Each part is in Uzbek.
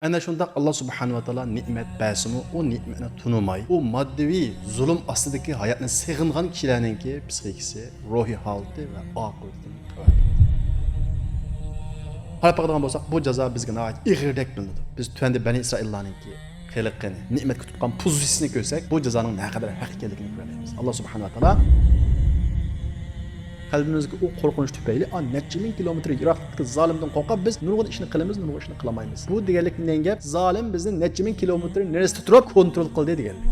Ana shundaq Allah subhanahu wa taala ni'mat bersimu, o ni'matni tunumay, o maddevi zulm ostidagi hayotni sig'ingan kishilarninki psixikasi, ruhiy holati va oqibatidan xabar beradi. Qarab qarag'an bo'lsak, bu jazo bizga nihoyat ig'irdek bilinadi. Biz tuanda Bani Isroillarninki xilqini, ne'mat kutgan pozitsiyasini ko'rsak, bu jazoning naqadar haq ekanligini ko'ramiz. Allah subhanahu wa taala qalbimizga o qo'rqinch tufayli necha ming kilometr yiroqlikda zolimdan qo'rqib biz nurg'un ishni qilamiz, nurg'un ishni qilmaymiz. Bu deganlik nega gap? Zolim bizni necha ming kilometr neresida turib kontrol qildi deganlik.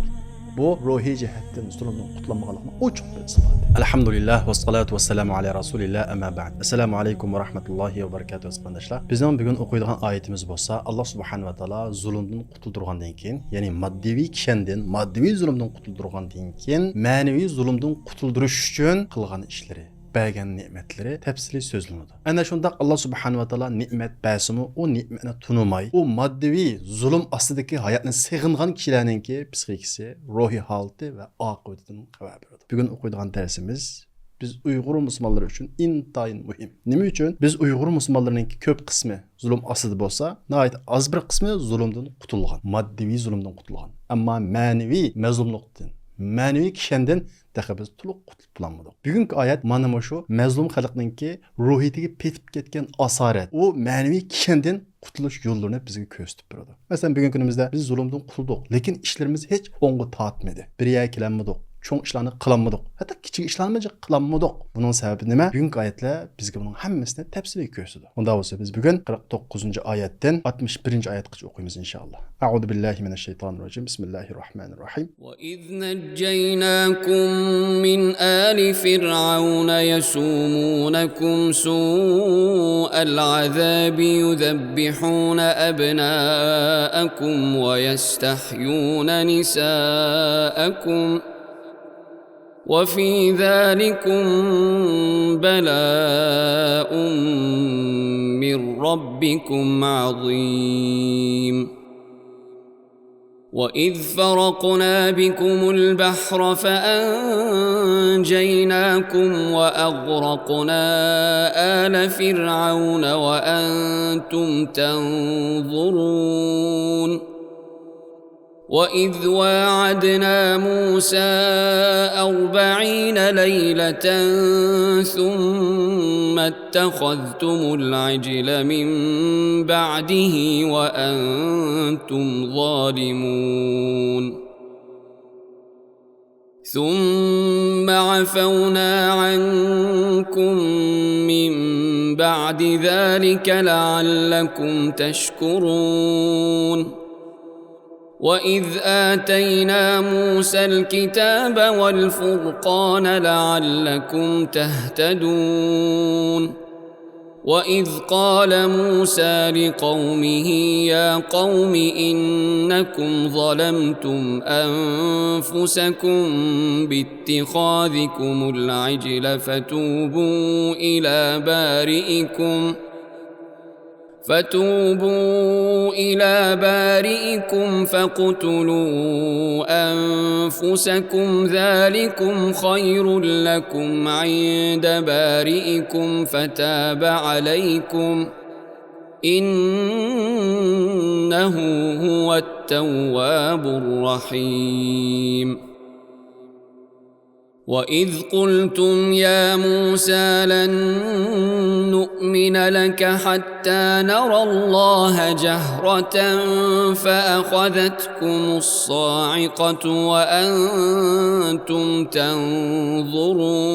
Bu ruhiy jihatdan zulmdan qutulmaganlikni ochiq bir isbot. Alhamdulillah va salatu va salamu ala rasulillah amma ba'd. Assalomu alaykum va rahmatullohi va barakatuh qardoshlar. Bizning bugun o'qiydigan oyatimiz bo'lsa, Alloh subhanahu va taolo zulmdan qutuldirgandan keyin, ya'ni moddiy kishandan, moddiy zulmdan qutuldirgandan keyin, ma'naviy zulmdan qutuldirish uchun qilgan ishlari, bergen nimetleri tepsili sözlünüdür. Ana şundaq Allah subhanahu wa taala nimet bersimu, o nimetni tunumay, o maddevi zulm ostidagi hayotni sig'ingan kishilarninki psixikasi, ruhiy holati va oqibatidan xabar beradi. Bugun o'qiydigan darsimiz biz Uyg'ur musulmonlari uchun intayin muhim. Nima uchun? Biz Uyg'ur musulmonlarining ko'p qismi zulm ostida bo'lsa, nihoyat az bir qismi zulmdan qutulgan, moddiy zulmdan qutulgan. Ammo ma'naviy mazlumlikdan, ma'naviy kishandan biz to'liq qutulib bo'lmadik. Bugungi oyat mana shu mazlum xalqninki ruhiyatiga petib ketgan asorat, u ma'naviy kishandan qutulish yo'llarini bizga ko'rsatib beradi. Masalan, bugungi kunimizda biz zulmdan qutuldik, lekin ishlarimiz hech o'ng'a tortmadi. Bir yerga kelmadik. Çoğun işlerini kılanmadık. Hatta küçük işlerini kılanmadık. Bunun sebebi nima? Bugünkü ayetler bizge bunun hammasini tefsiri gösterdi. Onda olsa biz bugün 49. ayetten 61. ayetgacha okuyumuz inşallah. A'udhu billahi mineşşeytanirracim. Bismillahirrahmanirrahim. وَإِذْ نَجَّيْنَاكُمْ مِنْ آلِ فِرْعَوْنَ يَسُومُونَكُمْ سُوءَ الْعَذَابِ يُذَبِّحُونَ أَبْنَاءَكُمْ وَيَسْتَحْيُونَ نِسَاءَكُمْ وفي ذلكم بلاء من ربكم عظيم وإذ فرقنا بكم البحر فأنجيناكم وأغرقنا آل فرعون وأنتم تنظرون وإذ واعدنا موسى 40 ليلة ثم اتخذتم العجل من بعده وأنتم ظالمون ثم عفونا عنكم من بعد ذلك لعلكم تشكرون وإذ آتينا موسى الكتاب والفرقان لعلكم تهتدون وإذ قال موسى لقومه يا قوم إنكم ظلمتم أنفسكم باتخاذكم العجل فتوبوا إلى بارئكم فاقتلوا أنفسكم ذلكم خير لكم عند بارئكم فتاب عليكم إنه هو التواب الرحيم وإذ قلتم يا موسى لن نؤمن لك حتى نرى الله جهرة فأخذتكم الصاعقة وأنتم تنظرون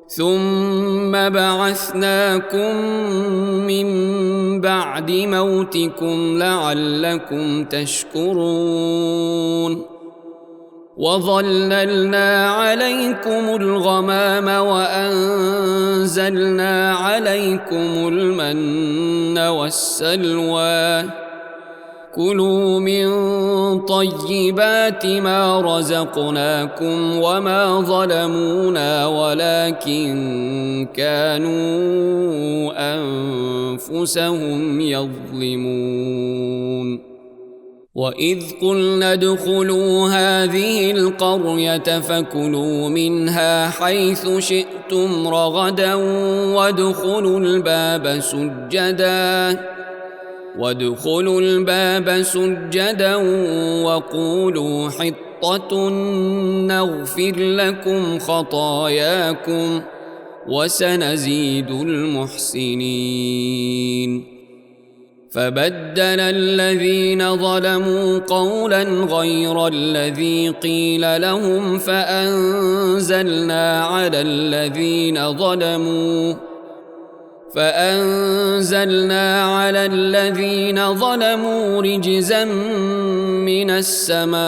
ثم بعثناكم من بعد موتكم لعلكم تشكرون وظللنا عليكم الغمام وأنزلنا عليكم المن والسلوى كلوا من طيبات ما رزقناكم وما ظلمونا ولكن كانوا أنفسهم يظلمون وإذ قلنا ادخلوا هذه القرية فكلوا منها حيث شئتم رغدا وادخلوا الباب سجدا وادخلوا الباب سجدا وقولوا حطة نغفر لكم خطاياكم وسنزيد المحسنين. فبدل الذين ظلموا قولا غير الذي قيل لهم فأنزلنا على الذين ظلموا رجزا من السماء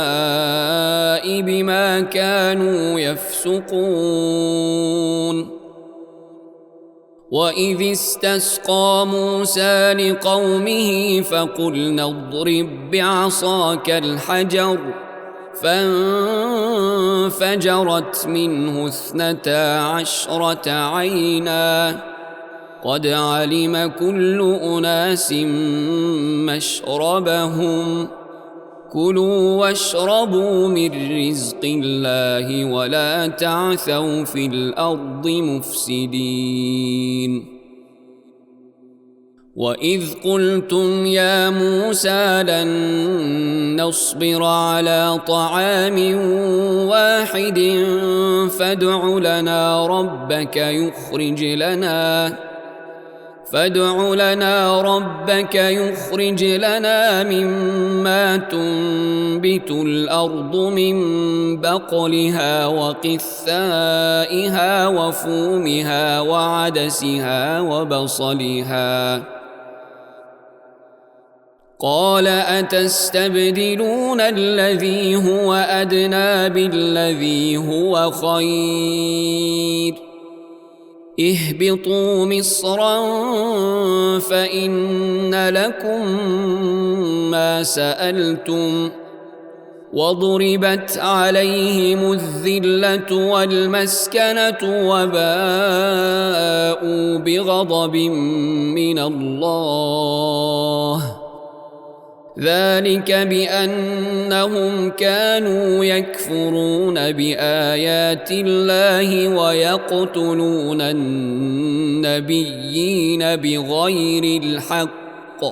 بما كانوا يفسقون. وإذ استسقى موسى لقومه فقلنا اضرب بعصاك الحجر فانفجرت منه 12 عينا قد علم كل أناس مشربهم كلوا واشربوا من رزق الله ولا تعثوا في الأرض مفسدين. وإذ قلتم يا موسى لن نصبر على طعام واحد فادع لنا ربك يخرج لنا مما تنبت الأرض من بقلها وقثائها وفومها وعدسها وبصلها قال أتستبدلون الذي هو أدنى بالذي هو خير اهبطوا مصرا فإن لكم ما سألتم وضربت عليهم الذلة والمسكنة وباءوا بغضب من الله ذلك بأنهم كانوا يكفرون بآيات الله ويقتلون النبيين بغير الحق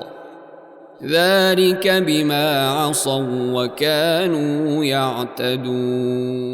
ذلك بما عصوا وكانوا يعتدون.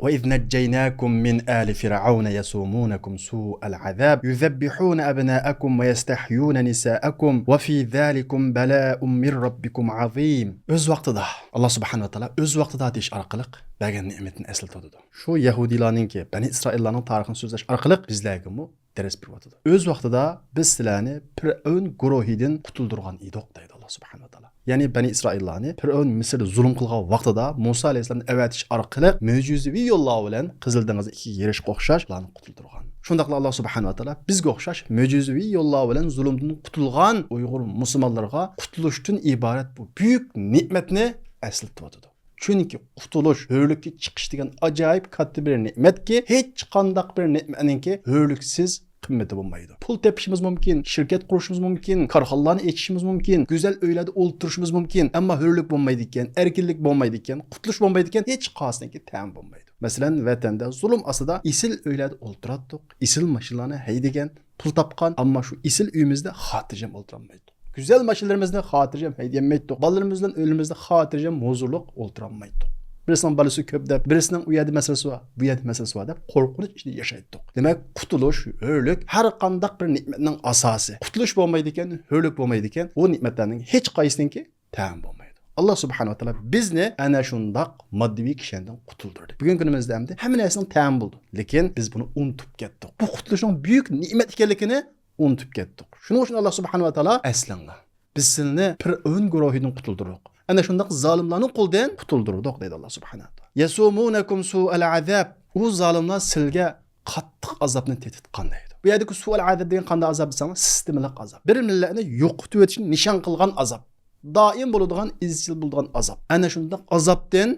وإذ نجيناكم من آل فرعون يسومونكم سوء العذاب يذبحون أبناءكم ويستحيون نساءكم وفي ذلكم بلاء من ربكم عظيم. Öz vaqtida Allah subhanahu wa ta'ala öz vaqtida deyish orqali bergan ne'matini eslatadi. Shu Yahudilarninki, Bani İsraillarning tarixini so'zlash orqali bizlarga mu dars beryapti. Öz vaqtida biz sizlarni Fir'avn guruhidan qutuldirgan edik deydi Allah subhanahu wa ta'ala. Yani Bani İsraillarni Fir'avn Misrda zulm qilgan vaqtida Musa alayhisalomni avatish orqali mo'jizaviy yo'llar bilan Qizil dengizni ikkiga yerishga o'xshash ularni qutuldirgan. Shundaqla Allah subhanahu wa ta'ala bizga o'xshash mo'jizaviy yo'llar bilan zulmdan qutulgan Uyg'ur musulmonlarga qutulishdan iborat bu buyuk ne'matni eslatib. Çünkü qutuluş, hürlükki chiqish degan ajoyib katta bir ne'matki, hech qandaq bir ne'matninki hürlüksiz qimmati bo'lmaydi. Pul tepishimiz mumkin, shirkat qurishimiz mumkin, korxonalarni ochishimiz mumkin, go'zal uylarda o'ltirishimiz mumkin, ammo hürlük bo'lmaydi ekan, erkinlik bo'lmaydi ekan, qutulush bo'lmaydi ekan, hech qaysiniki ta'm bo'lmaydi. Masalan, vatanda zulm ostida isil uylarda o'ltirdik, isil mashinalarni haydagan, pul topgan, ammo shu isil uyimizda xotirjam o'ltirolmaydi. Güzel maşinlerimizde hatırcam heydiyemeyduk. Ballarımızdan önümüzde hatırcam huzurluk olturamaydık. Birisinin balısı köp de, birisinin uyadi meselesi var, bu yadi meselesi var da korkunç içinde yaşaydık. Demek kutuluş, hürlük her kandak bir nimetinin asası. Kutuluş olmaydıyken, hürlük olmaydıyken o nimetlerin hiç kayısınki tamam olmaydı. Allah subhanahu wa ta'ala bizni ana şundak maddi kişiden kutuldurdu. Bugün günümüzde hem de hemen esinin tamam buldu. Lakin biz bunu unutup gittik. Bu kutuluşun büyük nimet ikenlikini unutup gittik. Şunun için Allah subhanahu wa ta'ala eslenler. Biz sizni Fir'avn guruhidan qutuldurdik. Ana shundaq zolimlarning qo'ldan qutuldurdik deydi Allah subhanahu wa ta'ala. Yasumunakum su'al azab. U zolimlar sizga qattiq azobni tetitgan deydi. Bu yerdagi su'al azab degan qanday azob desangiz, sistemalik azob. Bir millatni yo'qotib o'tishni nishon qilgan azob. Doim bo'ladigan, izchil bo'ladigan azob. Ana shundaq azobdan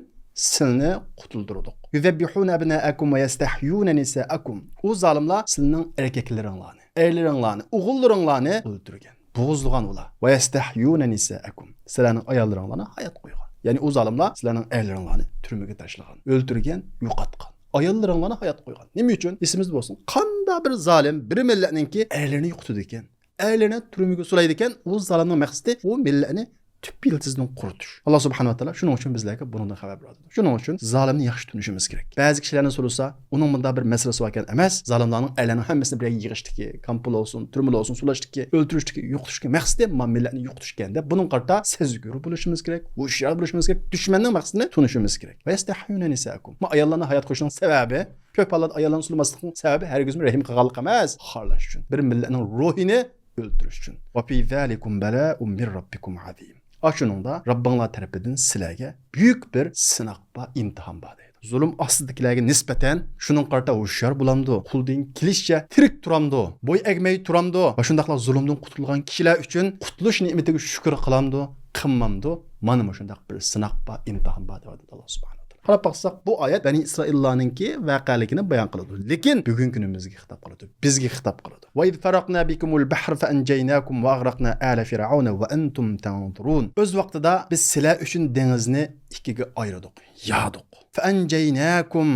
sizni qutuldirdik. Yuzabbihuna abnaakum wa yastahyuna nisaakum. U zolimlar sizning erkaklaringlarni, erlaringlarni, o'g'illaringlarni o'ldirgan. Bo'g'izlagan ular. Va yastahyuna nisaakum. Sizlarning ayollaringlarni hayot qo'ygan. Ya'ni u zolimlar sizlarning erlaringlarni turmaga tashlagan, o'ldirgan, yo'qotgan. Ayollaringlarni hayot qo'ygan. Nima uchun? Esimizda bo'lsin. Qanday bir zolim bir millatninki erlarini yo'qotdi ekan, erlerine türmüge sulaydiken o zalimning maqsadi o millatni tüp yıldızdan quritish. Allah subhanahu wa ta'ala shuning uchun bizlarga bundan xabar beradi. Shuning uchun zalimni yaxshi tunishimiz kerak. Ba'zi kishilarni so'rasa, uning bunda bir masalasi ekan emas, zalimlarning aylanib hammasini bir yerga yig'ishdiki, kampul olsun, turmul olsun, sulashdiki, o'ltirishdiki, yo'qotishki maqsadi millatni yo'qotishganda buning qarta sezgir bo'lishimiz kerak, hushyor bo'lishimiz kerak, dushmanning maqsadini tunishimiz kerak. Va yastahiyuna nisakum. Bu ayollarni hayot qo'shishning sababi ko'p hollarda ayollarni sulmaslikning sababi hargiz rahim qilganlik emas, xorlash uchun. Bir millatning ruhini o'ltirish uchun. Va fi zalikum bala'un min rabbikum azim. Aşununda Rabbanglar tarafından sizlarga büyük bir sınaq va imtihon bor deydi. Zulm ostidagilarga nisbatan shuning qarta hushyor bo'lamdi. Quldan kelishcha tirik turamdi. Bo'y egmay turamdi. Va shundaqla zulmdan qutulgan kishilar uchun qutulish ne'matiga shukr qilamdi, qilmamdi. Mana shundaq bir sınaq va imtihon bor deydi Alloh subhanahu. Qarab baxsak bu oyat Bani İsraillarninki voqealigini bayon qiladi. Lekin bugungi kunimizga xitob qiladi. Bizga xitob qiladi. Va id faraqna bikumul bahr fa anjaynakum va aghraqna ala fir'auna va antum tanzurun. O'z vaqtida biz sizlar uchun dengizni ikkiga ayirdik, yo'diq. Fa anjaynakum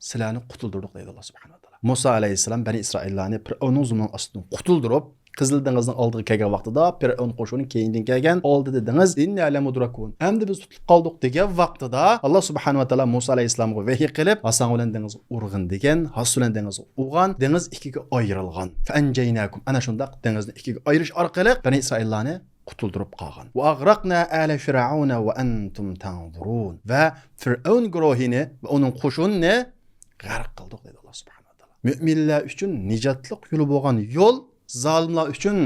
sizlarni qutuldirdik deydi Alloh subhanahu va taolo. Musa alayhisalom Bani İsraillarni Fir'avnning zulmidan ostidan qutuldirib Qizil dengizning oldiga kelgan vaqtida Fir'avn qo'shini keyindan kelgan oldida dengiz inna la mudrakun. Endi biz tutilib qoldik degan vaqtida Alloh subhanahu va taolo Musa alayhisalomga vahiy qilib, "Hasan bilan dengiz urg'in" degan, Hasan bilan dengiz urg'an, dengiz ikkiga ayrilgan. Fa anjaynakum. Ana shundaq dengizni ikkiga ayirish orqali Bani İsraillarni qutuldirib qolgan. Va aghraqna ala fir'auna va antum tanzurun. Va Fir'avn guruhini va uning qo'shinini g'arq qildik dedi Alloh subhanahu va taolo. Mu'minlar uchun nijotlik yo'li bo'lgan yo'l zalimlar uchun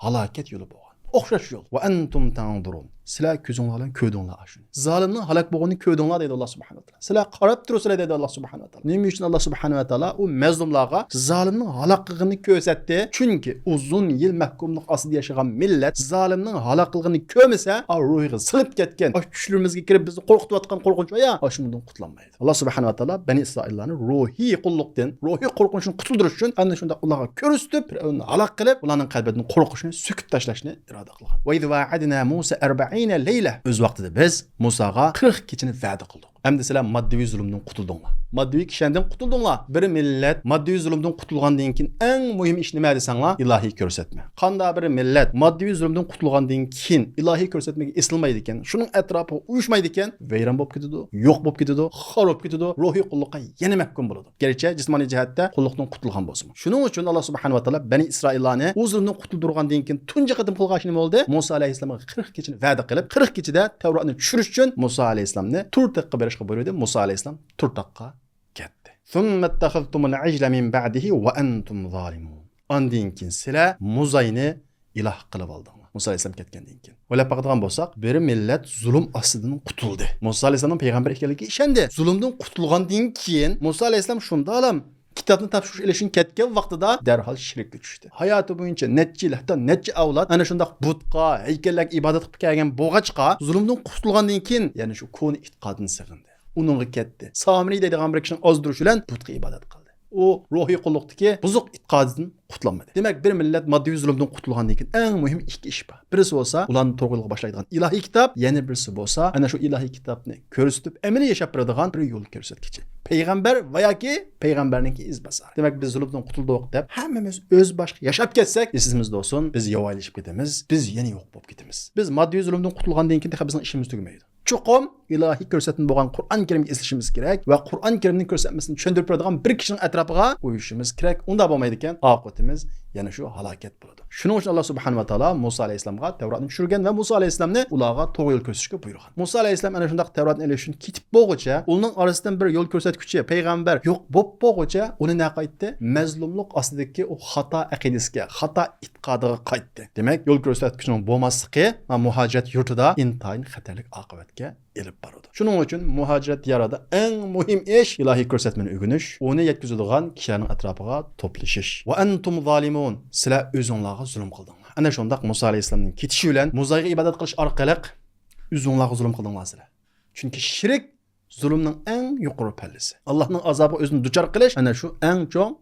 halokat yo'li bo'lgan. O'xshash yo'l. Va antum tanzurun. Sizlar ko'zinglar bilan ko'rdinglar shuni. Zalimning halok bo'lganini ko'rdinglar dedi Alloh subhanahu va taolo. Sizlar qarab turibsizlar dedi Alloh subhanahu va taolo. Nima uchun Alloh subhanahu va taolo u mazlumlarga zalimning halokligini ko'rsatdi? Chunki uzun yil mahkumlik ostida yashagan millat zalimning halokligini ko'rmasa, ruhiga silib ketgan, tushlarimizga kirib bizni qo'rqitayotgan qo'rqinch va shundan qutlanmaydi. Alloh subhanahu va taolo Bani İsraillarni ruhiy qulluqdan, ruhiy qo'rqinchdan qutuldirish uchun ana shunda ularga ko'rsatib, uni halok qilib, ularning qalbidan qo'rqishni sökib tashlashni iroda qilgan. Va idh wa'adna Musa 40 leyla. Öz vaqtida biz Musaga 40 kechini va'da qildik. Endi sizlar moddiy zulmdan qutuldinglar. Moddiy kishandan qutuldinglar. Bir millat moddiy zulmdan qutulgandan keyin eng muhim ish nima desanglar, ilohiy ko'rsatma. Qanday bir millat moddiy zulmdan qutulgandan keyin ilohiy ko'rsatmaga esilmaydi ekan, shuning atrofiga uyushmaydi ekan, vayron bo'lib ketadi, yo'q bo'lib ketadi, xor bo'lib ketadi, ruhiy qulluqqa yana mahkum bo'ladi. Garchi jismoniy jihatda qulluqdan qutulgan bo'lsin. Shuning uchun Alloh subhanahu va taolo Bani İsraillarni o'z zulmdan qutuldirgandan keyin tunji qatim qilgan ish nima bo'ldi? Musa alayhisalomga 40 kechini va'da qilib, 40 kechida Tavrotni tushirish uchun Musa alayhisalomni turtaqqa berishga buyurdi. Musa alayhisalom turtaqqa ketdi. Thumma takhaztumul ajla min ba'dihi wa antum zalimun. Ondan keyin sizlar muzayni iloh qilib oldinglar. Musa alayhisalom ketgandan keyin. O'ylab baqadigan bo'lsak, bir millat zulm ostidan qutuldi. Musa alayhisalom payg'ambar ekanligiga ishondi. Zulmdan qutulgandan keyin Musa alayhisalom shunda alam kitobni topshirish ilishini ketgan vaqtida darhol shirkka tushdi. Hayoti bo'yicha necha yil, hatto necha avlod ana shunday butqa, haykallarga ibodat qilib kelgan bo'g'achqa zulmdan qutulgandan keyin yana shu koni e'tiqodini sig'indi. Uningga ketdi. Samiri deydigan bir kishining ozdirishi bilan butqa ibodat qildi. O ruhiy qulluqdagi buzuq e'tiqodidan qutlanmadi. Demak, bir millat moddiy zulmdan qutulgandan keyin eng muhim ikki ish bor. Birisi bo'lsa, ularni to'g'rilikqa boshlaydigan ilohiy kitob, yana birisi bo'lsa, ana shu ilohiy kitobni ko'rsatib, amaliy yashab beradigan bir yo'l ko'rsatkichi. Payg'ambar va yoki payg'ambarningki izbosari. Demak, biz zulmdan qutuldik deb hammamiz o'z boshqa yashab ketsak, esimizda bo'lsin, biz yo'qolishib ketamiz, biz yana yo'q bo'lib ketamiz. Biz moddiy zulmdan qutulgandan keyin bizning ishimiz tugamaydi. Chuqum ilohiy ko'rsatma bo'lgan Qur'on Karimga eslashimiz kerak va Qur'on Karimning ko'rsatmasini tushuntirib beradigan bir kishining atrofiga uyushimiz kerak. Unda bo'lmaydi ekan, oqibatimiz yana shu halokat bo'ladi. Shuning uchun Alloh subhanahu va taolo Musa alayhisalomga Tavrotni tushirgan va Musa alayhisalomni ularga to'g'ri yo'l ko'rsatishga buyurgan. Musa alayhisalom ana shunday Tavrotni elish uchun ketib bo'lguncha, uning orasidan bir yo'l ko'rsatuvchi payg'ambar yo'q bo'lib bo'lguncha, uni nima qaytdi? Mazlumlik ostidagi o xato aqidasiga, xato e'tiqodiga qaytdi. Demak, yo'l ko'rsatuvchining bo'lmasligi va muhojirat yurtida intayin xatarli oqibatga elib boradi. Shuning uchun muhojirat diyorida eng muhim ish ilohiy ko'rsatmani o'rganish, uni yetkazadigan kishilarning atrofiga to'plashish. Va antum zalimun. Sizlar o'zingizlarga zulm qildinglar. Ana shundaq Musa alayhisalomning ketishi bilan Muzoga ibodat qilish orqali o'zingizlarga zulm qildinglar sizlar. Chunki shirk zulmning eng yuqori pallasi. Allohning azobiga o'zini duchor qilish ana shu eng cho'ng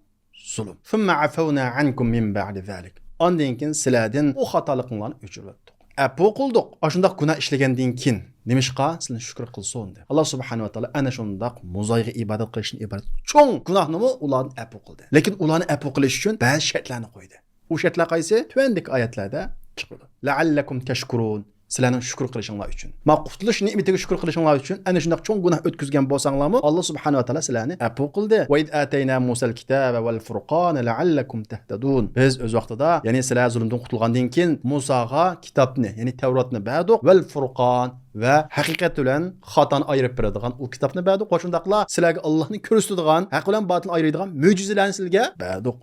zulm. Thumma afawna ankum min ba'di zalik. Ondan keyin sizlardan u xatoliklarni o'chirib o'tdik. Apu qildik. Ashundaq gunoh ishlagandan keyin nimishqa sizlarni shukr qilsin dedi. Alloh subhanahu va taolo ana shundaq Muzoga ibodat qilishni iborat cho'ng gunohni ularni apu qildi. Lekin ularni apu qilish uchun ba'zi shartlarni qo'ydi. U shartlar qaysi? Tuvandagi oyatlarda chiqadi. La'allakum tashkurun. Sizlarning shukr qilishinglar uchun. Ma qutulish ne'matiga shukr qilishinglar uchun ana shunday cho'ng gunoh o'tkazgan bo'lsanglarmi, Alloh subhanahu va taolo sizlarni afu qildi. Va id atayna Musal kitaba wal furqana la'allakum tahtadun. Biz o'z vaqtida, ya'ni sizlar zulmdan qutulgandan keyin Musaga kitobni, ya'ni Tavrotni berdik, wal furqon va haqiqat bilan xatoni ayirib beradigan u kitobni berdik. Qo'shundaqla sizlarga Allohni ko'rsatadigan, haq bilan botilni ayiradigan mo'jizalarni sizlarga berdik.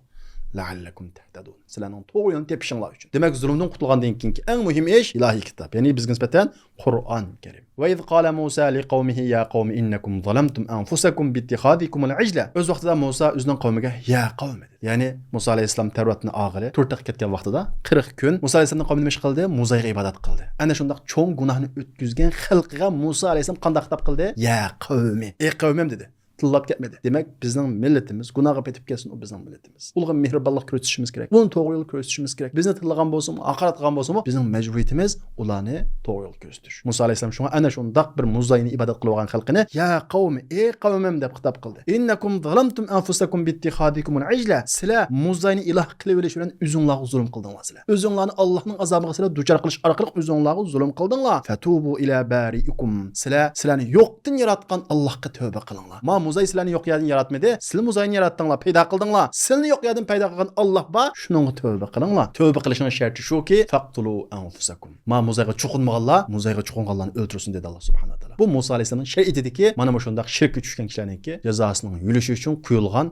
La'allakum tahtadun. Sizlarning to'g'ri yo'lni tepishinglar uchun. Demak, zulmdan qutulgandan keyingi eng muhim ish ilohiy kitob, ya'ni bizga nisbatan Qur'on Karim. Va iz qala Musa liqaumihi ya qaumi innakum zalamtum anfusakum biittikhadikum al-ijla. O'z vaqtida Musa o'zining qavmiga ya qavm dedi. Ya'ni Musa alayhisalom Tavrotni og'iri turtaq ketgan vaqtida 40 kun Musa alayhisalomning qavmi nima ish qildi? Muzoga ibodat qildi. Ana shunday cho'ng gunohni o'tkazgan xalqiga Musa alayhisalom qanday xitob qildi? Ya qavmi, ey qavmim dedi. Tillab ketmedi. Demak, bizning millatimiz gunohga petib ketsin, u bizning millatimiz. Ularga mehribonlik ko'rsatishimiz kerak. Buni to'g'ri yo'l ko'rsatishimiz kerak. Bizni tillagan bo'lsa-mu, haqorat qilgan bo'lsa-mu, bizning majburiyatimiz ularni to'g'ri yo'l ko'rsatish. Musa alayhisalom shunga ana shundaq bir muzayni ibodat qilib olgan xalqini ya qavmi, ey qavmim deb xitob qildi. Innakum zalamtum anfusakum biittikhadikum al-ijla. Sizlar muzayni iloh qilib olish bilan o'zinglarga zulm qildinglar sizlar. O'zinglarni Allohning azobiga sizlar duchor qilish orqali o'zinglarga zulm qildinglar. Fatubu ila bariikum. Sizlarni yo'qdan yaratgan Allohga tavba qilinglar. Muzay sizlarni yo'q yerdan yaratmadi. Sizlar muzayni yaratdinglar, paydo qildinglar. Sizlarni yo'q yerdan paydo qilgan Alloh bor. Shuningga tavba qilinglar. Tavba qilishning sharti shuki, faqtulu anfusakum. Muzayga chuqunmaganlar, muzayga chuqunganlarni o'ldirsin dedi Alloh subhanahu va taolo. Bu Musa alayhisolamning shariatidagi mana bu shundaq shirkka tushgan kishilarningki jazosining yurishi uchun qo'yilgan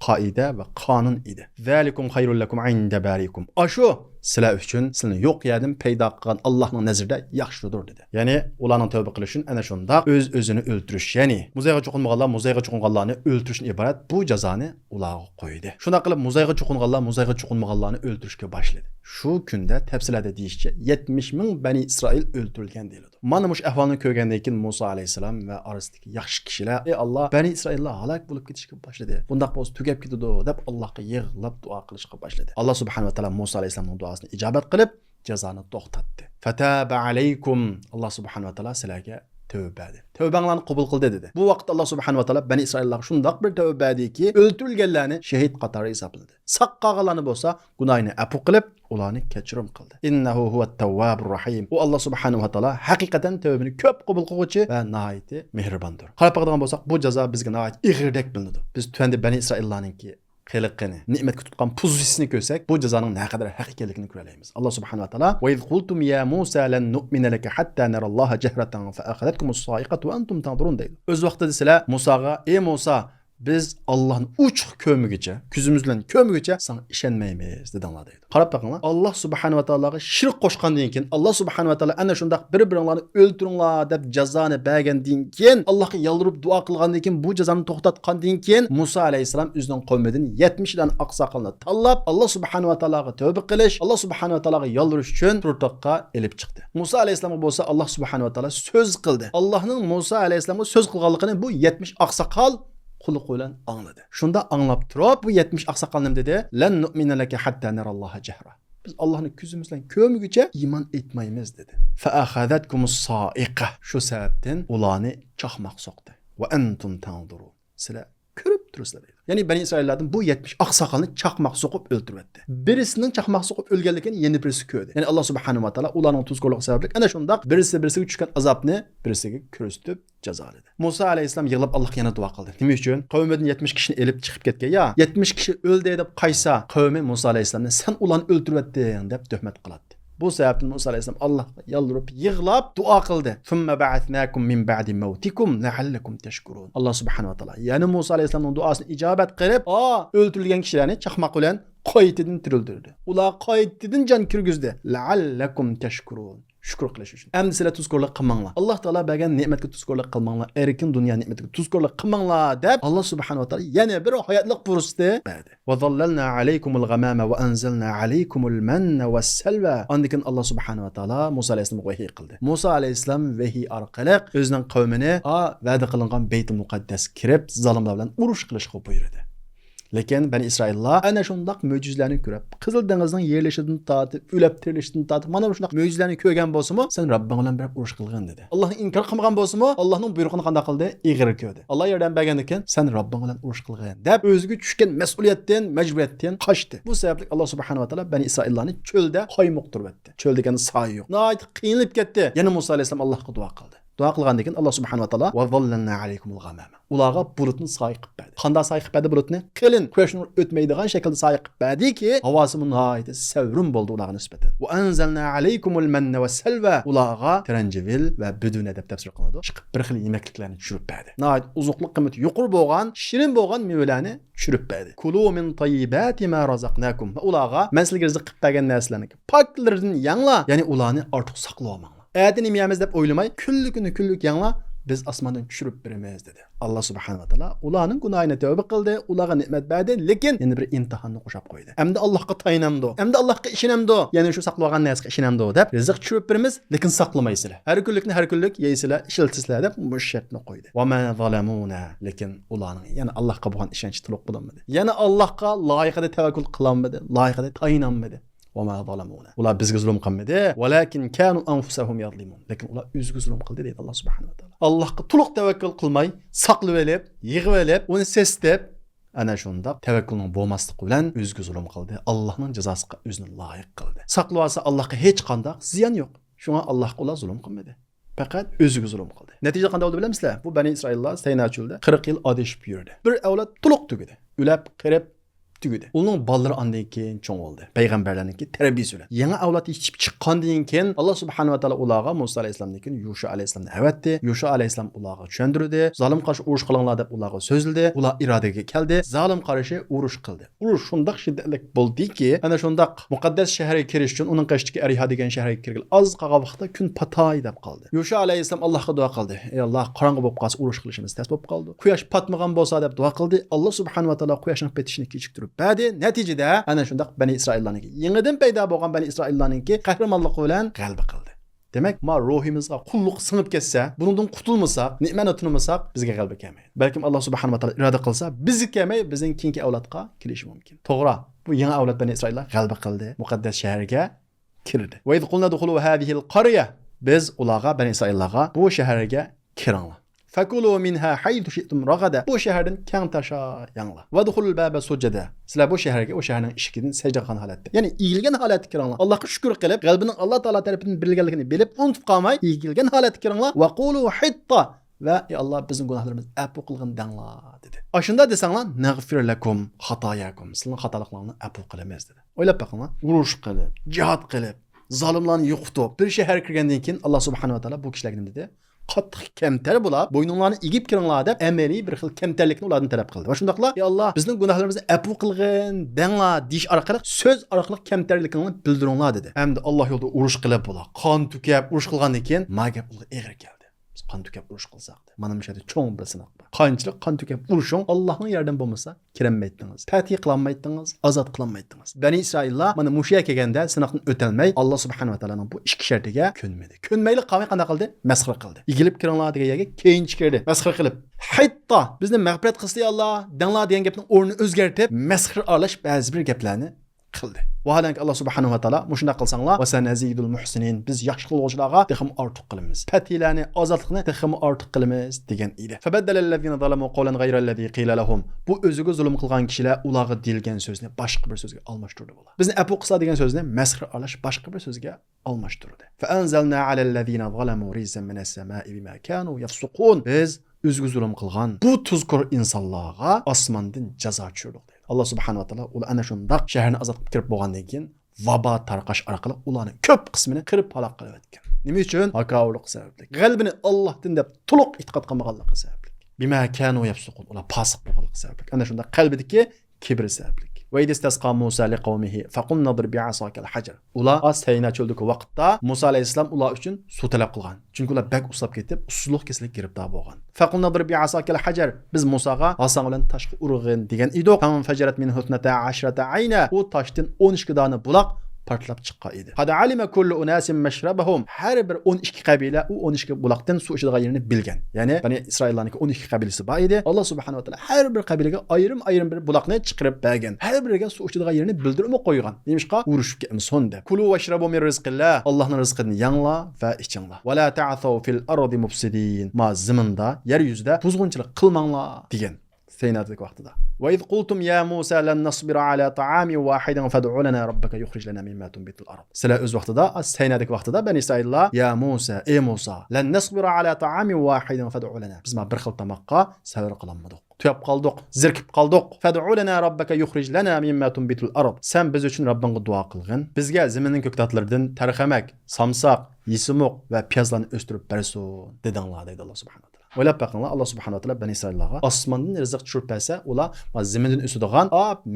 qoida va qonun edi. Zalikum khayrul lakum inda barikum. Ashu sizlar uchun sizlarni yo'q yerdan paydo qilgan Allohning nazarida yaxshidir dedi. Ya'ni ularning tavba qilishi ana shundaq o'z-o'zini o'ldirish, ya'ni muzayga chuqunmaganlar, muzayga chuqunganlarni o'ldirishdan iborat bu jazoni ularga qo'ydi. Shunda qilib muzayga chuqunganlar, muzayga chuqunmaganlarni o'ldirishga boshladi. Shu kunda tafsillarda deyishcha 70 ming Bani Isroil o'ldirilgan deyiladi. Mana mush ahvolni ko'rgandan keyin Musa alayhisalom va orasidagi yaxshi kishilar, ey Alloh, Bani Isroillar halok bo'lib ketishga boshladi. Bundaq bo'lsa tugab ketadi deb Allohga yig'lab duo qilishga boshladi. Alloh subhanahu va taolo Musa alayhisalomning duosini ijobat qilib jazoni to'xtatdi. Fataba alaykum. Alloh subhanahu va taolo sizlarga tövbedi. Tövbanglarni qabul qildi dedi. Bu vaqtda Alloh subhanahu va taolo Bani Isroillarga shundoq bir tövbediki, o'ldirilganlarni shahid qatori hisobladi. Saq qolganlarni bo'lsa, gunohini afu qilib, ularni kechirim qildi. Innahu huvat-tawwabur rahim. U Alloh subhanahu va taolo haqiqatan tövbeni ko'p qabul qiluvchi va nihoyatda mehribondir. Qarab qarag'an bo'lsak, bu jazo bizga nihoyat ig'irdek bilinadi. Biz tuanda Bani Isroillarningki xilqini, ne'matga tutgan pozitsiyasini ko'rsak, bu jazoning naqadar haq ekanligini ko'ralaymiz. Alloh subhanahu va taolo: "Va iz qultum ya Musa lan nu'mina laka hatta naralloha jahratan fa akhadhatkumus-sa'iqatu wa antum tanzurun" deydi. O'z vaqtida sizlar Musaga: "Ey Musa, biz Allohning uchuq ko'migicha, ko'zimiz bilan ko'migicha sana ishonmaymiz" dedinglar deydi. Qarab baqinglar, Alloh subhanahu va taologa shirk qo'shgandan keyin Alloh subhanahu va taolo ana shundaq bir-biringlarni o'ldiringlar deb jazoni bergandan keyin, Allohga yoldirib duo qilgandan keyin, bu jazoni to'xtatgandan keyin Musa alayhisalom o'zining qavmidan 70 dan oqsoqolni tanlab, Alloh subhanahu va taologa tavba qilish, Alloh subhanahu va taologa yoldirish uchun turtoqqa elib chiqdi. Musa alayhisalomga bo'lsa Alloh subhanahu va taolo so'z qildi. Allohning Musa alayhisalomga so'z qilganligini bu 70 oqsoqol quli qo'ylan anladı. Shunda anlab turib bu 70 oqsoqol nima dedi? Lan nu'mina laka hatta naralloha jahra. Biz Allohni ko'zimiz bilan ko'migicha iymon etmaymiz dedi. Fa akhadhatkumus-sa'iqa. Shu sababdan ularni chaqmoq soqdi. Va antum tanzurun. Sizlar ko'rib turibsizlar dedi. Ya'ni Bani Isroillardan bu 70 oqsoqolni chaqmoq so'qib o'ldiribdi. Birisining chaqmoq so'qib o'lganligini yana birisi ko'rdi. Ya'ni Alloh subhanahu va taolo ularning tuzkorligi sababli ana shundaq birisiga tushgan azobni birisiga ko'rsatib jazoladi. Musa alayhisalom yig'lab Allohga yana duo qildi. Nima uchun? Qavmidan 70 kishini elib chiqib ketgan. Ya 70 kishi o'ldi deb qaysa qavmi Musa alayhisalomni sen ularni o'ldiribding deb tuhmat qiladi. Bu sebepten Musa aleyhisselam Allah'a yalvarıp yığlab dua kıldı. Thumma ba'athnakum min ba'di mawtikum la'allakum tashkurun. Allah subhanahu wa taala. Yani Musa aleyhisselamın duasını icabet kılıp, öldürülgen kişilerini çakmak bilen qaytadan tirildirdi. Ular qaytadan can kirgizdi. La'allakum tashkurun. Şükür qilish uchun. Endi sizlar tuzkorlik qilmanglar. Alloh taolo bergan ne'matga tuzkorlik qilmanglar. Erkin dunyo ne'matiga tuzkorlik qilmanglar deb Alloh subhanahu va taolo yana bir hayotlik fursati berdi. Va zallalna alaykumul ghamama va anzalna alaykumul manna was-salva. Ondan Alloh subhanahu va taolo Musa alayhisolamga vahiy qildi. Musa alayhisolam vahiy orqali o'zining qavmini va'da qilingan Baytul Muqaddas kirib, zolimlar bilan urush qilishga buyurdi. Lekin Bani İsraillar ana shundaq mo'jizalarni ko'rib, Qizil dengizning yerlashidan tortib, o'lab tirilishdan tortib, mana shundaq mo'jizalarni ko'rgan bo'lsa-mu, sen Robbing bilan bir urush qilgan dedi. Allohni inkor qilmagan bo'lsa-mu, Allohning buyrug'ini qanday qildi? Ig'ir ko'rdi. Alloh yordam bergan ekan, sen Robbing bilan urush qilgan deb o'ziga tushgan mas'uliyatdan, majburiyatdan qochdi. Bu sababli Alloh subhanahu va taolo Bani İsraillarni cho'lda qoymoq turib etdi. Cho'l degan soy yo'q. Nihoyat qiynalib ketdi. Yana Musa alayhisalom Allohga duo qildi. Duo qilgandan keyin Alloh subhanahu va taolo va zallanna alaykumul ghamama. Ularga bulutni soy qilib berdi. Qanday soy qilib berdi bulutni? Qilin, quyoshning o'tmaydigan shaklda soy qilib berdiki, havosi nihoyat savrin bo'ldi ularga nisbatan. Va anzalna alaykumul manna va salva. Ularga taranjivil va buduna deb tafsir qilinadi. Chiqib bir xil yemekliklarni tushirib berdi. Nihoyat uzuqlik qiymati yuqori bo'lgan, shirin bo'lgan mevalarni tushirib berdi. Kulu min tayyibati ma razaqnakum. Ularga men sizlarga rizq qilib bergan narsalarni poklardan yangla, ya'ni ularni ortiq saqlab olmang. Ayetini yememiz deb o'ylamay, kunlik yangla biz osmondan tushirib beramiz dedi. Alloh subhanahu va taolo ularning gunohini tavba qildi, ularga ne'mat berdi, lekin yana bir imtihonni qo'shib qo'ydi. Endi Allohga tayanamdi, endi Allohga ishonamdi, ya'ni shu saqlagan narsaga ishonamdi deb rizq tushirib beramiz, lekin saqlamaysizlar. Har kunlik yeysizlar, ishiltisizlar deb bu shartni qo'ydi. Va ma zalamuna, lekin ularning yana Allohga bo'lgan ishonchi to'liq bo'lmadi. Yana Allohga loyiqada tavakkul qilolmadi, loyiqada tayanolmadi. وما ظلمونا ولا bizga zulm qilmadi walakin kanu anfusahum yadlimun lekin ular o'ziga zulm qildi deydi Alloh subhanahu va taolo. Allohga to'liq tavakkul qilmay, saqlab olib, yig'ib olib, uni sestab ana shunda tavakkulning bo'lmasligi bilan o'ziga zulm qildi. Allohning jazosiga o'zini loyiq qildi. Saqlab olsa Allohga hech qanday ziyon yo'q. Shunga Allohga ular zulm qilmadi. Faqat o'ziga zulm qildi. Natija qanday bo'ldi bilamsizlar? Bu Bani İsraillar Sayna cho'lida 40 yil adashib yurdi. Bir avlod to'liq tugadi. Ulab, qirib tugadi. Uning ballari ondan keyin cho'ng bo'ldi. Payg'ambarlarningki tarbiyasi bilan. Yangi avlod yetib chiqqandan keyin Alloh subhanahu va taolo ularga Musa alayhisolamdan keyin Yusha alayhisolamni avatdi. Yusha alayhisolam ularga tushuntirdi. Zolim qarshi urush qilinglar deb ularga so'zildi. Ular irodaga keldi. Zolim qarshi urush qildi. Urush shundoq shiddatli bo'ldiki, ana shundoq muqaddas shaharga kirish uchun uning qashdagi Ariha degan shaharga kirgan az qolgan vaqtda kun patay deb qoldi. Yusha alayhisolam Allohga duo qildi. Ey Alloh, qorong'i bo'lib qolsa urush qilishimiz tez bo'lib qoldi. Quyosh patmagan bo'lsa deb duo qildi. Alloh subhanahu va taolo quyoshning petishini kechiktirib berdi. Natijada ana shundaq Bani İsraillarningki yangidan paydo bo'lgan Bani İsraillarningki qahramonligi bilan g'alaba qildi. Demak, ma ruhimizga qulluq singib ketsa, bundan qutulmasak, ne'matni tunmasak, bizga g'alaba kelmaydi. Balkim Alloh subhanahu va taolo iroda qilsa, bizni kelmay, bizning keyingi avlodga kelishi mumkin. To'g'ri, bu yangi avlod Bani İsraillar g'alaba qildi, muqaddas shaharga kirdi. Va id qulna dukhulu hadhihi al-qarya. Biz ularga Bani İsraillarga bu shaharga kiringlar. Fakulu minha haythu shi'tum ragada. Bu shahardan keng tasha yangla. Va dukhulul baba sujada. Sizlar bu shaharga o shaharning eshigidan sajda qilgan holatda, ya'ni eğilgan holatda kiringlar. Allohga shukr qilib, qalbining Alloh taolo tarafidan berilganligini bilib, unutib qolmay, eğilgan holatda kiringlar. Va qulu hitta. Va ey Alloh bizning gunohlarimizni afu qilgin danglar dedi. Ashunda desanglar, naghfir lakum xatoyakum. Sizning xatoliklarni afu qilamiz dedi. O'ylab boqinglar. Urush qilib, jihad qilib, zolimlarni yo'qotib, bir shahar kirgandan keyin Alloh subhanahu va taolo bu kishilarga nima dedi? Qattiq kamtar bo'lib, bo'yninglarni egib kiringlar deb amaliy bir xil kamtarlikni ulardan talab qildi. Va shundaqla, ey Alloh, bizning gunohlarimizni afu qilgin, danglar deyish orqali so'z orqali kamtarlikni bildiringlar dedi. Hamda Alloh yo'lida urush qilib bo'lar. Qon to'kib urush qilgandan keyin mag'ab ig'ir keldi. Biz qon to'kib urush qilsak, mana bu yerda cho'ng bir sinoq bor. Qanchalik qon to'kib urushing, Allohning yordami bo'lmasa, kirenmaydingiz. Fatih qilolmaydingiz, azod qilolmaydingiz. Bani İsraillar mana mushiya kelganda sinoqdan o'tolmay, Alloh subhanahu va taoloning bu ikki shartiga ko'nmadi. Ko'nmaylik qavmi qanday qildi? Masxira qildi. Igilib kiringlar degan yerga keyinchi kirdi. Masxira qilib, "Hatta bizni mag'firat qilsin Alloh" danglar degan gapning o'rnini o'zgartirib, masxira aralash ba'zi bir gaplarni qildi. Vaholanki Alloh subhanahu va taolo mushunda qilsanglar, va sanazidul muhsinin, biz yaxshi qiluvchilarga texim ortiq qilamiz. Fatilani, ozodlikni texim ortiq qilamiz degan edi. Fabaddalallazina zalamu qawlan ghayrallazi qila lahum. Bu o'ziga zulm qilgan kishilar ularga deyilgan so'zni boshqa bir so'zga almashtirdi bular. Bizni afu qilsa degan so'zni masxira alash boshqa bir so'zga almashtirdi. Fa anzalna alallazina zalamu rizqan minas samai bima kanu yafsuqun. Biz o'ziga zulm qilgan bu tuzkur insonlarga osmondan jazo tushirdik. Alloh subhanahu va taolo ular ana shundaq shaharni azod qilib kirib bo'lgandan keyin vabo tarqash orqali ularning ko'p qismini qirib halok qilib o'tgan. Nima uchun? Hakovlik sababli. Qalbini Allohdan deb to'liq e'tiqod qilmaganligi sababli. Bima kanu yafsuqun. Ular fosiq bo'lganligi sababli. Ana shundaq qalbidagi kibr sababli. Ve istasqa Musa liqavmihi faqul nadrib bi'asaka al-hajar. Ular Sayna cho'ldagi vaqtda Musa alayhisalom ular uchun suv talab qilgan. Chunki ular bak uslab ketib, usullik kesilib giribdor bo'lgan. Faqul nadrib bi'asaka al-hajar. Biz Musaga asang bilan toshga urg'in degan edik. Tam fajarat min hutnata 10 ayna. U toshdan 12 dona buloq partlab chiqqan edi. Qad alima kullu unasin mashrabahum. Har bir 12 qabila u 12 buloqdan suv ichadigan yerini bilgan. Ya'ni Bani Isroillarning 12 qabilasi bor edi. Alloh subhanahu va taolo har bir qabilaga ayrim bir buloqni chiqarib bergan. Har biriga suv ichadigan yerini bildirib qo'ygan. Nemishqa urushib ketmasin deb. Kulu washrabu min rizqillah. Allohning rizqini yangla va ichinglar. Va la ta'thaw fil ardi mufsidin. Ma zaminda, yer yuzida buzg'unchilik qilmanglar degan. Seynadik vaqtida. Ve iz qultum ya Musa lan nasbira ala ta'amin wahidin fad'u lana rabbaka yukhrij lana mimma tunbitul ard. Sizlar o'z vaqtida, Seynadik vaqtida Bani Isroillar ya Musa, ey Musa, lan nasbira ala ta'amin wahidin fad'u lana. Biz bir xil tamoqqa sabr qilolmadik. Tuyab qoldik, zirkib qoldik. Fad'u lana rabbaka yukhrij lana mimma tunbitul ard. Sen biz uchun Rabbingga duo qilgin. Bizga zaminning ko'ktatlardan tarxamak, samsaq, yisimoq va piyazlarni o'stirib bersin dedinglar deydi Alloh subhanahu. O'ylab baqinglar, Alloh subhanahu va taolo Bani Isroillarga osmondan rizq tushirib bersa, ular zamindan o'sadigan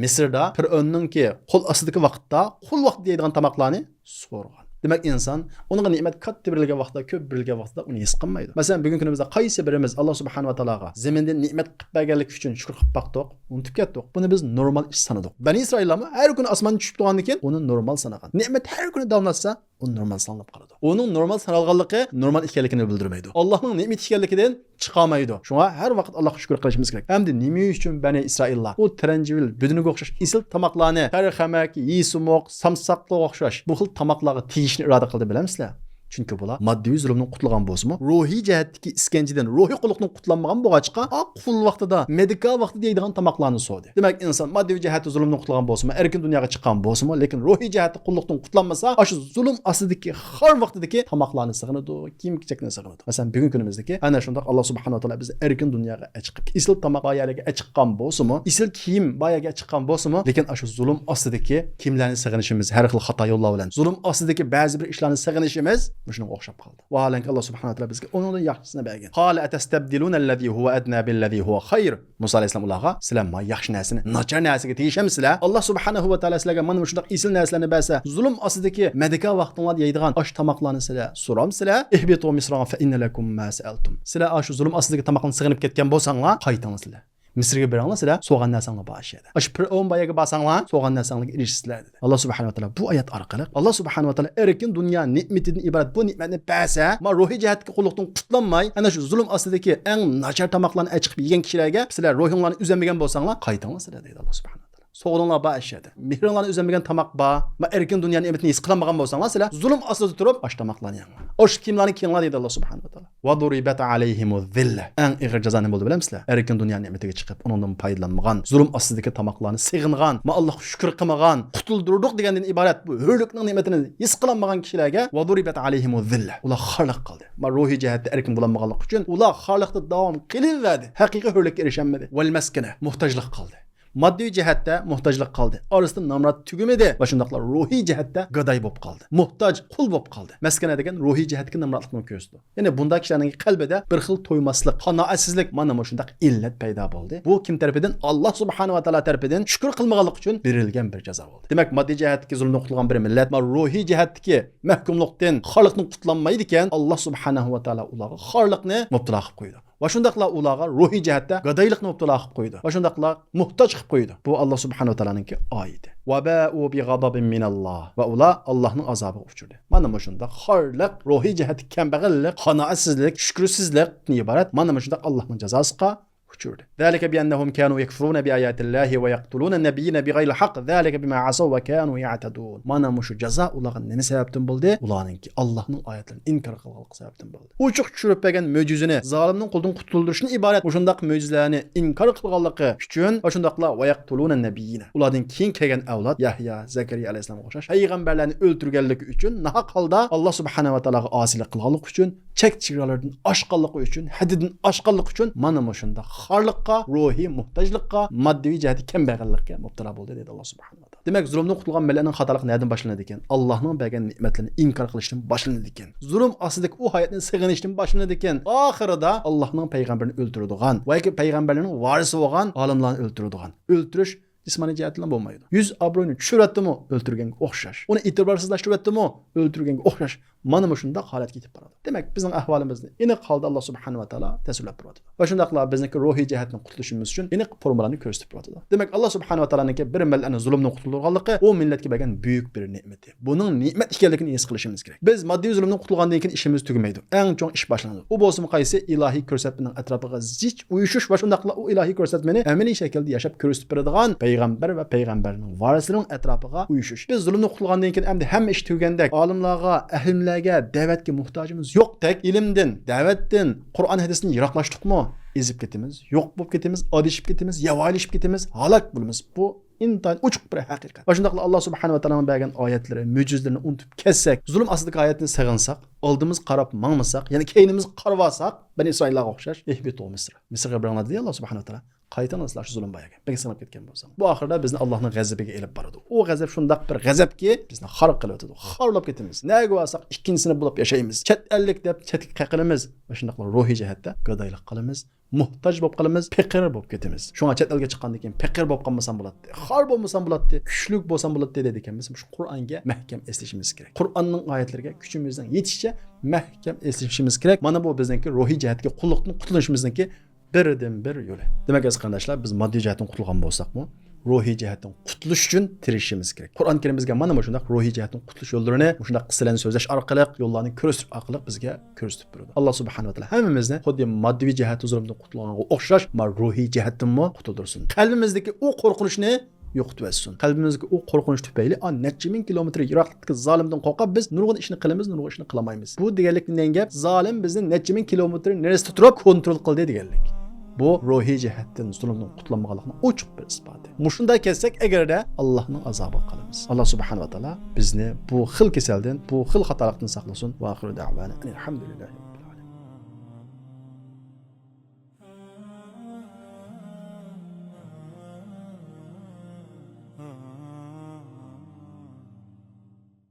Misrda Fir'avnninki qo'l ostidagi vaqtda, qo'l vaqt deydigan tamoqlarni so'rgan. Demak inson uning ne'mat katta berilgan vaqtda, ko'p berilgan vaqtda uni his qilmaydi. Masalan, bugungi kunimizda qaysi birimiz Alloh subhanahu va taologa zamindan ne'mat qilib berganligi uchun shukr qilib baqdik, unutib ketdik. Buni biz normal ish sanadik. Bani Isroillarmi har kuni osmondan tushib turgandan keyin uni normal sanagan. Ne'mat har kuni damlatsa, u normal sanalib qoladi. Uning normal sanalganligi normal ekanligini bildirmaydi. Allohning ne'mat ekanligidan chiqolmaydi. Shunga har vaqt Allohga shukr qilishimiz kerak. Hamda nima uchun Bani Isroillar u tranjivil buduniga o'xshash isil tamoqlarni, tarixamak, yisimoq, samsaqqa o'xshash bu xil tamoqlarga tegishni iroda qildi bilamsizlar? Chunki bular moddiy zulmdan qutulgan bo'lsa-mu, ruhiy jihatdagi iskanjidan, ruhiy qulluqdan qutulmagan bo'lg'achqa, qul vaqtida, medikal vaqtida deydigan tamoqlarni so'di. Demak, inson moddiy jihatda zulmdan qutulgan bo'lsa-mu, erkin dunyoga chiqqan bo'lsa-mu, lekin ruhiy jihatda qulluqdan qutulmasa, shu zulm ostidagi har vaqtidagi tamoqlarni sig'inadi, kiyim-kechakni sig'inadi. Masalan, bugun kunimizdagi ana shunday Alloh subhanahu va taolo bizni erkin dunyoga chiqib, isil tamoq bayaliga chiqqan bo'lsa-mu, isil kiyim bayaga chiqqan bo'lsa-mu, lekin shu zulm ostidagi kiyimlarni sig'inishimiz, har xil xato yo'llar bilan zulm ostidagi ba'zi bir ishlarni sig'inishimiz shunga o'xshab qoldi. Vaholanki Alloh subhanahu va taolo bizga undan yaxshisini bergan. Qala atastabdiluna allazi huwa adna billazi huwa khayr. Musa alayhisalom ularga sizlar ma yaxshi narsani nachar narsaga tegishamisizlar? Alloh subhanahu va taolo sizlarga mana shunday isil narsalarni bersa, zulm ostidagi medikal vaqtinglarda yeydigan osh tamoqlarni sizlar so'ramsizlar? Ihbitu misran fa inna lakum ma sa'altum. Sizlar shu zulm ostidagi tamoqlarni sig'inib ketgan bo'lsanglar, qaytingizlar. Misrga beranglar sizlar so'g'an narsanglar bashiyadi. Shu Fir'avn bayaga basanglar, so'g'an narsanglarga erishsizlar dedi. Alloh subhanahu va taolo bu oyat orqali Alloh subhanahu va taolo erkin dunyo ne'matidan iborat bu ne'matni bersa, ma ruhiy jihatga qulluqdan qutlanmay, ana shu zulm ostidagi eng nachar tamoqlarni chiqib yegan kishilarga sizlar ruhinglarni uzamagan bo'lsanglar, qaytinglar sizlar dedi Alloh subhanahu. Soğulanlar bağışladı. Mihrinlarını üzülmegen tamak bağ. Ma erkin dünyanın emetini his kılamagan bolsanlar sizler zulüm aslı tutup aç tamaklarını yanlar. Oş kimlerini kiyinler dedi Allah subhanahu wa ta'ala. Wa duribat alayhimu zilla. En ağır ceza ne oldu bilir misiniz? Erkin dünyanın emetine çıkıp onundan faydalanmagan, zulüm aslıdaki tamaklarını sığıngan, ma Allah şükür kılmagan, kutuldurduk degenden ibaret bu hürlüknün nimetini his kılamagan kişilerge wa duribat alayhimu zilla. Ular harlık kaldı. Ma ruhi cihatte erkin bulanmaganlık için ular harlıkta devam kılıverdi. Hakiki hürlükle erişemedi. Vel meskene muhtaçlık kaldı. Maddi cihatte muhtaçlık kaldı. Arasında namrat tügümedi. Başındaklar ruhi cihatte gaday bop kaldı. Muhtaç, kul bop kaldı. Meskene degen ruhi cihatki namratlıkını közdü. Yani bunda kişilerin kalbede bir xil toymaslık, qanaetsizlik mana şundak illet payda oldu. Bu kim tarafından? Allah subhanahu wa ta'ala tarafından şükür kılmaganlık için verilgen bir ceza oldu. Demek maddi cihatki zulmden qutulgan bir millet, ma ruhi cihatki mahkumluktan, xarlıqdan qutulanmaydı iken Allah subhanahu wa ta'ala ularga xarlıqni mubtala qilib qo'ydi. Va shundaqla ularga ruhiy jihatda gadayliqni mubtala qilib qo'ydi. Va shundaqla muhtoj qilib qo'ydi. Bu Alloh subhanahu va taolaning oyati. Va ba'u bi ghadabin minalloh. Va ular Allohning azobiga uchirdi. Mana shunda xorliq, ruhiy jihatda kambag'allik, qanoatsizlik, shukrsizlikdan iborat mana shunda Allohning jazosiga uchirdi. Zalika bi annahum kanu yakfuruna bi ayatillahi va yaqtuluna nabiyina bighayri haqq. Zalika bima asaw va kanu ya'tadun. Mana shu jazo ularga nima sababdan bo'ldi? Ularningki Allohning oyatlarini inkor qilganlik sababdan bo'ldi. Uchuq tushirib bergan mo'jizani, zolimning qo'ldan qutuldirishni iborat shundaq mo'jizalarni inkor qilganligi uchun va shundaqla va yaqtuluna nabiyina. Ulardan keyin kelgan avlod Yahya, Zakariya alayhisalomga o'xshash payg'ambarlarni o'ltirganligi uchun nahaq holda Alloh subhanahu va taologa osilik qilganlik uchun, chek-chegaralardan oshganligi uchun, haddidan oshganlik uchun mana shunda xorliqqa, ruhiy muhtojlikqa, moddiy jihati kambag'allikka mubtala bo'ldi dedi Alloh subhanahu va taolo. Demak, zulmdan qutulgan millatning xatolik nereden boshlanadi ekan? Allohning bergan ne'matlarini inkor qilishdan boshlanadi ekan. Zulm ostidagi u hayotni sig'inishdan boshlanadi ekan. Oxirida Allohning payg'ambarini o'ltiradigan va payg'ambarlarning varisi bo'lgan olimlarni o'ltiradigan. O'ltirish jismoniy jihatdan bo'lmaydi. Yuz obro'ni tushiribdimi o'ltirganga o'xshash. Uni e'tiborsizlashtiribdimi o'ltirganga o'xshash. mana shunday holatga yetib boradi. Demak, bizning ahvolimizni aniq holda Alloh subhanahu va taolo tasvirlab turadi. Va shundaqla bizniki ruhiy jihatdan qutulishimiz uchun aniq formulani ko'rsatib turadi. Demak, Alloh subhanahu va taoloniki bir millatni zulmdan qutulganligi u millatga bergan buyuk bir ne'mati. Buning ne'mat ekanligini his qilishimiz kerak. Biz moddiy zulmdan qutulgandan keyin ishimiz tugamaydi. Eng chong ish boshlanadi. U bo'lsa qaysi ilohiy ko'rsatmaning atrofiga zich uyushish va shundaqla u ilohiy ko'rsatmani amaliy shaklda yashab ko'rsatib beradigan payg'ambar va payg'ambarning varislarining atrofiga uyushish. Biz zulmdan qutulgandan keyin endi hamma ish tugagandek olimlarga, ahlimlarga, da'vatga muhtojimiz yo'qdek, ilmdan, da'vatdan, Qur'on hadisdan yiroqlashdikmi? Ezib ketimiz, yo'q bo'lib ketimiz, adishib ketimiz, yavaylashib ketimiz, halok bo'lamiz. Bu intayin uchuq bir haqiqat. Va shundaqla Alloh subhanahu va taoloning bergan oyatlari, mo'jizalarini unutib ketsak, zulm ostidagi oyatni sag'insak, oldimiz qarab mangmasak, ya'ni keynimiz qarab olsak, Bani Isroillarga o'xshash ihbitu Misr. Misrga biringlar dedi Alloh subhanahu va taolo. Qaytan aslar shu zulm bo'lgan. Biz sanab ketgan bo'lsak. Bu oxirida bizni Allohning g'azabiga elib boradi. U g'azab shundaq bir g'azabki, bizni xor qilib o'tadi. Xorlab ketamiz. Nega bo'lsak, ikkinchisini bo'lib yashaymiz. Chet ellik deb chetga qaqilamiz va shundaqla ruhiy jihatda gadoylik qilamiz. Muhtoj bo'lib qolamiz, faqir bo'lib ketamiz. Shunga chet elga chiqqandan keyin faqir bo'lib qolmasam bo'ladi. Xor bo'lmasam bo'ladi, kuchlik bo'lsam bo'ladi dedi ekanmiz. Shu Qur'onga mahkam eslashimiz kerak. Qur'onning oyatlariga kuchimizdan yetishicha mahkam eslashimiz kerak. Mana bu bizningki ruhiy jihatga qulluqdan qutulishimizningki birdan bir yo'li. Demak, aziz qarindoshlar, biz moddiy jihatdan qutulgan bo'lsakmi, ruhiy jihatdan qutulish uchun tirishishimiz kerak. Qur'on Karimimizga mana bu shunday ruhiy jihatdan qutulish yo'llarini, shunday qissalarni so'zlash orqali, yo'llarni ko'rsatib orqali bizga ko'rsatib beradi. Alloh subhanahu va taolo hammamizni xuddi moddiy jihat zulmdan qutulganga o'xshash, ruhiy jihatdanmi qutuldirsin. Qalbimizdagi u qo'rqinchni yo'qitib etsin. Qalbimizga u qo'rqinch tufayli necha ming kilometr yiroqlikdagi zolimdan qo'rqib biz nurg'un ishni qilamiz, nurg'un ishni qilmaymiz. Bu deganlik nega gap? Zolim bizni necha ming kilometr nerisida turib kontrol qildi deganlik. Bu ruhiy jihatdan zulmdan qutulmaganlikning ochiq bir isboti. Mushunday kelsak, agarda Allohning azobi qilamiz. Alloh subhanahu va taolo bizni bu xil kasaldan, bu xil xatolikdan saqlasin. Va oxiru da'vana alhamdulillah.